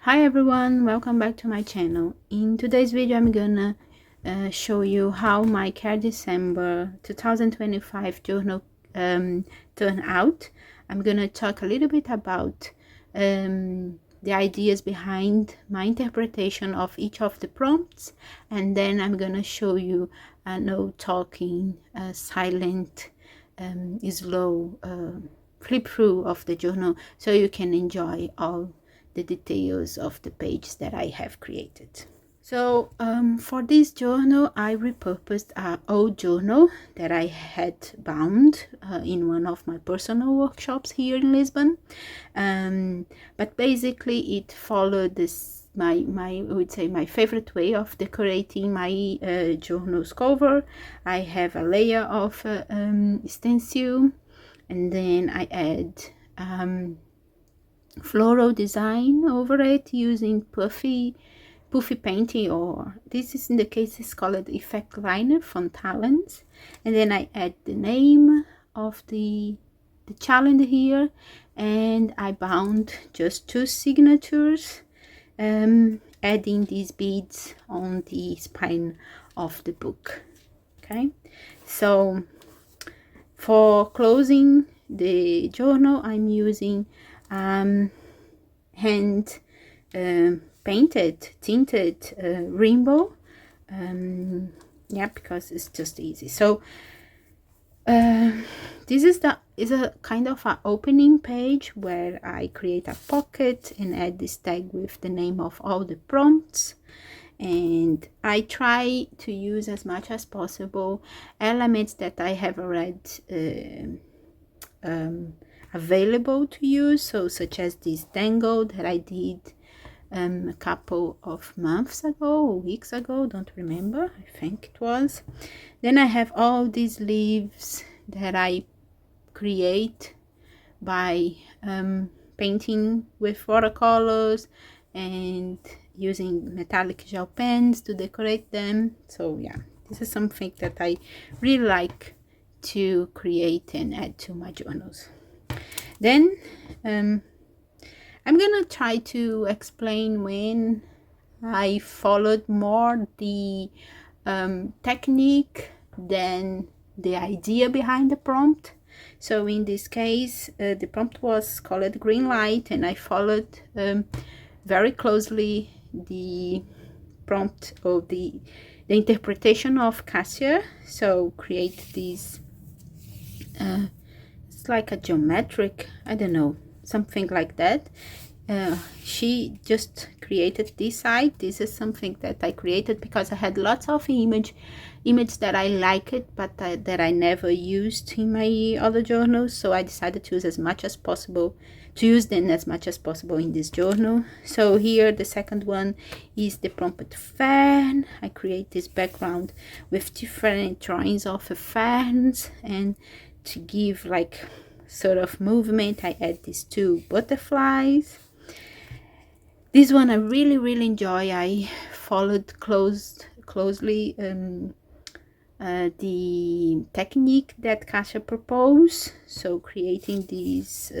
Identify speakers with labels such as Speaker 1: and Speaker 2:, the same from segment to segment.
Speaker 1: Hi everyone, welcome back to my channel. In today's video I'm gonna show you how my caredecember 2025 journal turned out. I'm gonna talk a little bit about the ideas behind my interpretation of each of the prompts, and then I'm gonna show you a no talking, silent, slow flip through of the journal so you can enjoy all the details of the page that I have created. So for this journal, I repurposed an old journal that I had bound in one of my personal workshops here in Lisbon. But basically it followed this I would say my favorite way of decorating my journal's cover. I have a layer of stencil, and then I add floral design over it using puffy painting, or this is in the case it's called effect liner from Talents. And then I add the name of the challenge here, and I bound just 2 signatures, adding these beads on the spine of the book. Okay, so for closing the journal I'm using hand painted tinted rainbow, yeah, because it's just easy. So this is a kind of an opening page where I create a pocket and add this tag with the name of all the prompts, and I try to use as much as possible elements that I have already available to use, so such as this dangle that I did a couple of months ago or weeks ago, don't remember, I think it was. Then I have all these leaves that I create by painting with watercolors and using metallic gel pens to decorate them. So yeah, this is something that I really like to create and add to my journals. Then I'm gonna try to explain when I followed more the technique than the idea behind the prompt. So in this case the prompt was called green light, and I followed very closely the prompt of the interpretation of Cassia. So create this it's like a geometric, I don't know, something like that. She just created this side. This is something that I created because I had lots of image that I liked, but that I never used in my other journals. So I decided to use as much as possible, to use them as much as possible in this journal. So here the second one is the prompt fan. I create this background with different drawings of ferns, and to give like sort of movement I add these 2 butterflies. This one I really enjoy. I followed closely the technique that Kasia proposed, so creating these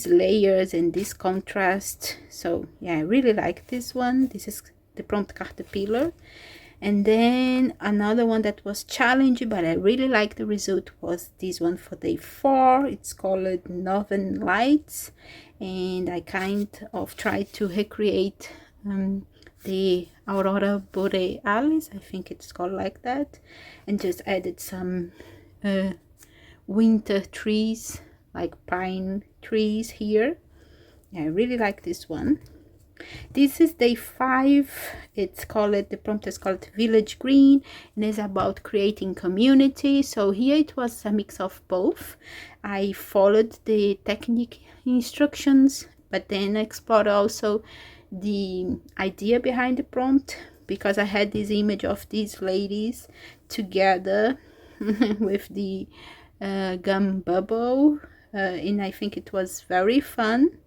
Speaker 1: layers and this contrast. So yeah, I really like this one. This is the prompt caterpillar. And then another one that was challenging but I really like the result was this one for day 4. It's called Northern Lights, and I kind of tried to recreate the Aurora Borealis, I think it's called like that, and just added some winter trees like pine trees here. I really like this one. This is day 5. It's called, the prompt is called Village Green, and is about creating community. So here it was a mix of both. I followed the technique instructions, but then explored also the idea behind the prompt, because I had this image of these ladies together with the gum bubble, and I think it was very fun,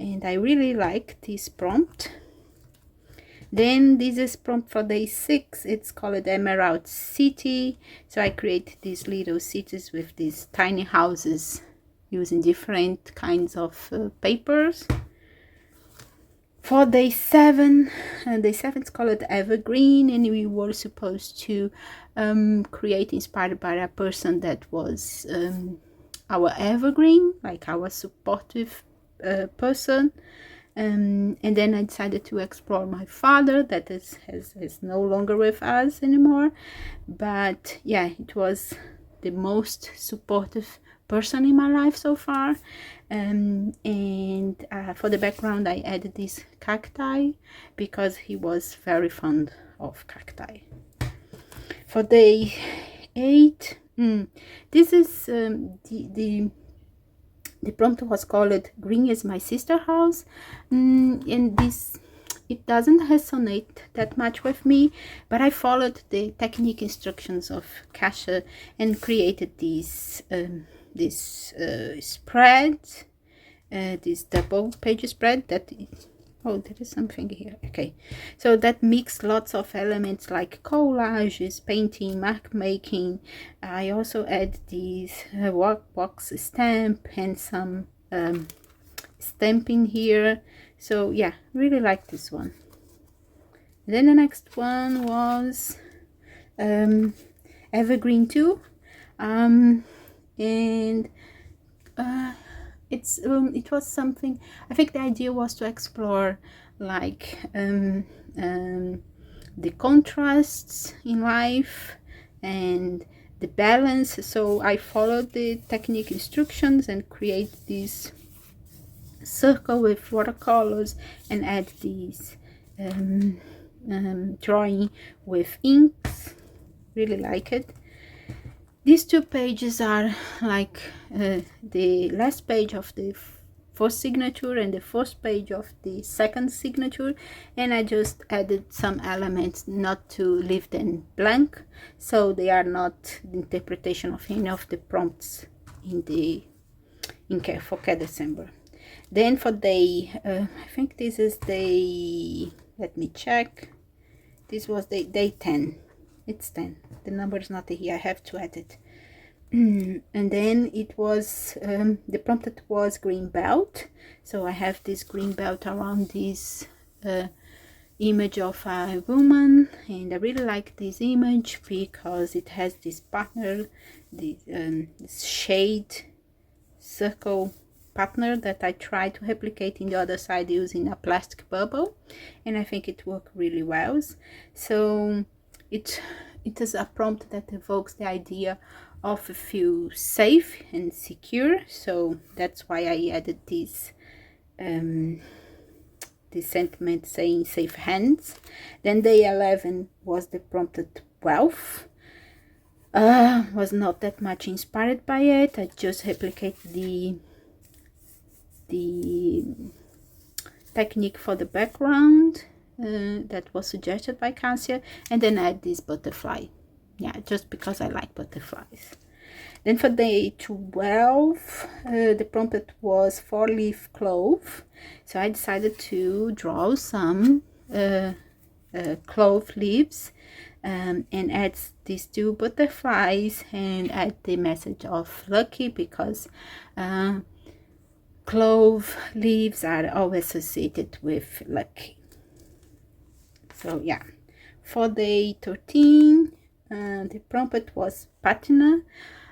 Speaker 1: and I really like this prompt. Then this is prompt for day 6. It's called Emerald City. So I create these little cities with these tiny houses using different kinds of papers. For day 7 is called Evergreen, and we were supposed to create inspired by a person that was our evergreen, like our supportive person. And then I decided to explore my father, that is no longer with us anymore. But yeah, it was the most supportive person in my life so far. And for the background, I added this cacti because he was very fond of cacti. For day 8, this is the prompt was called Green is my sister house, and this, it doesn't resonate that much with me, but I followed the technique instructions of Kasha and created this spread, this double page spread that oh, there is something here. Okay, so that mix lots of elements like collages, painting, mark making. I also add this wax stamp and some stamping here. So yeah, really like this one. Then the next one was Evergreen 2, and it was something, I think the idea was to explore like the contrasts in life and the balance. So I followed the technique instructions and create this circle with watercolors and add these drawing with inks. Really like it. These 2 pages are like the last page of the first signature and the first page of the second signature, and I just added some elements not to leave them blank, so they are not the interpretation of any of the prompts in for caredecember. Then for day I think this is day, let me check, this was day 10. It's 10. The number is not here. I have to add it. And then it was the prompt that was green belt. So I have this green belt around this image of a woman, and I really like this image because it has this partner, this shade circle partner that I tried to replicate in the other side using a plastic bubble, and I think it worked really well. So it is a prompt that evokes the idea of feel safe and secure, so that's why I added this sentiment saying safe hands. Then day 11 was the prompted wealth. Was not that much inspired by it. I just replicated the technique for the background that was suggested by Cassia, and then add this butterfly, yeah, just because I like butterflies. Then for day 12 the prompt was 4-leaf clove, so I decided to draw some clove leaves and add these 2 butterflies and add the message of lucky, because clove leaves are always associated with lucky. So yeah, for day 13 the prompt was patina.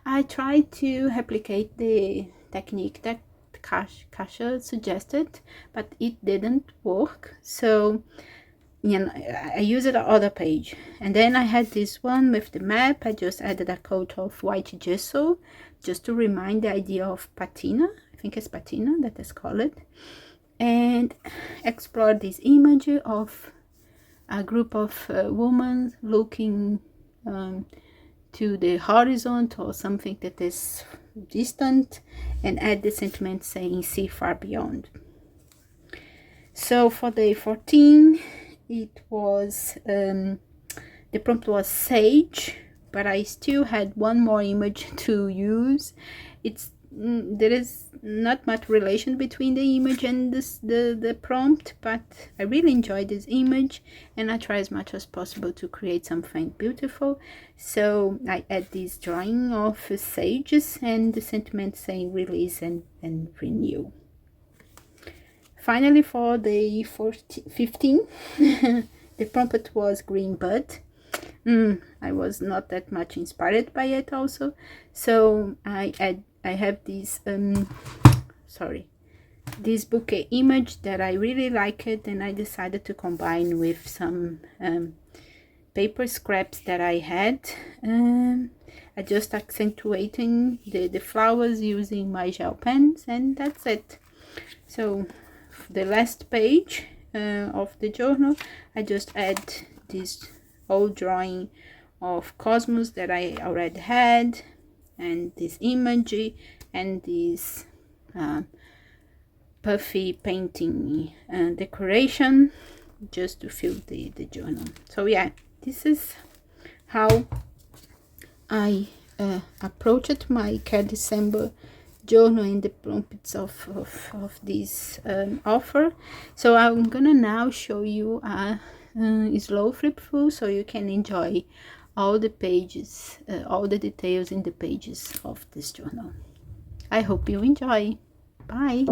Speaker 1: I tried to replicate the technique that Kasha suggested, but it didn't work, so you know, I used the other page. And then I had this one with the map. I just added a coat of white gesso just to remind the idea of patina. I think it's patina that is called, and explore this image of a group of women looking to the horizon or something that is distant, and add the sentiment saying see far beyond. So for day 14 it was the prompt was sage, but I still had one more image to use. There is not much relation between the image and the prompt, but I really enjoyed this image and I try as much as possible to create something beautiful. So I add this drawing of sages and the sentiment saying release and renew. Finally, for day 15, the prompt was green bud. I was not that much inspired by it also, so I have this this bouquet image that I really like it, and I decided to combine with some paper scraps that I had. I just accentuating the flowers using my gel pens, and that's it. So the last page of the journal, I just add this old drawing of cosmos that I already had, and this emoji, and this puffy painting decoration, just to fill the journal. So yeah, this is how I approached my caredecember journal in the prompts of this offer. So I'm gonna now show you a slow flip through, so you can enjoy all the pages, all the details in the pages of this journal. I hope you enjoy. Bye.